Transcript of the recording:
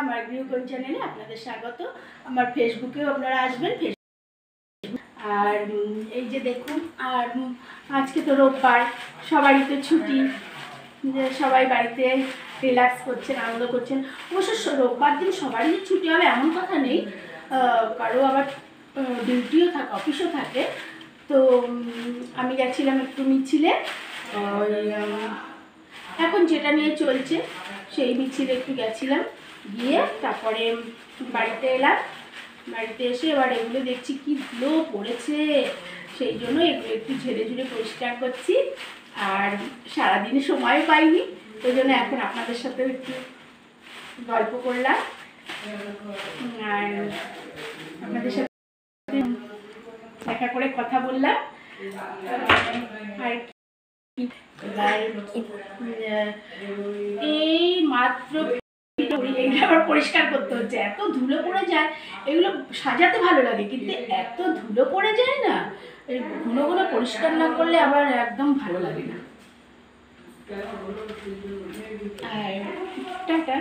আমার গৃহকোণ চ্যানেলে আপনাদের স্বাগত। আমার ফেসবুকেও আপনারা আসবেন। আর এই যে দেখুন, আর আজকে তো রোববার, সবারই তো ছুটি, যে সবাই বাড়িতে রিল্যাক্স করছেন, আনন্দ করছেন। অবশ্য রোববার দিন সবারই ছুটি হবে এমন কথা নেই, কারো আবার ডিউটিও থাকে, অফিসও থাকে। তো আমি গেছিলাম একটু মিছিলে, এখন যেটা নিয়ে চলছে সেই মিছিলে একটু গেছিলাম, গিয়ে তারপরে বাড়িতে এলাম। বাড়িতে এসে এবার এগুলো দেখছি কি ধুলো পড়েছে, সেই জন্য এগুলো একটু ঝেড়ে ঝুড়ে পরিষ্কার করছি। আর সারাদিনে সময় পাইনি, ওই জন্য এখন আপনাদের সাথে একটু গল্প করলাম আর আপনাদের সাথে দেখা করে কথা বললাম। আর এই মাত্র আবার পরিষ্কার করতে হচ্ছে, এত ধুলো পড়ে যায়। এগুলো সাজাতে ভালো লাগে, কিন্তু এত ধুলো পড়ে যায় না, ঘন ঘন পরিষ্কার না করলে আবার একদম ভালো লাগে না। আর টাটা।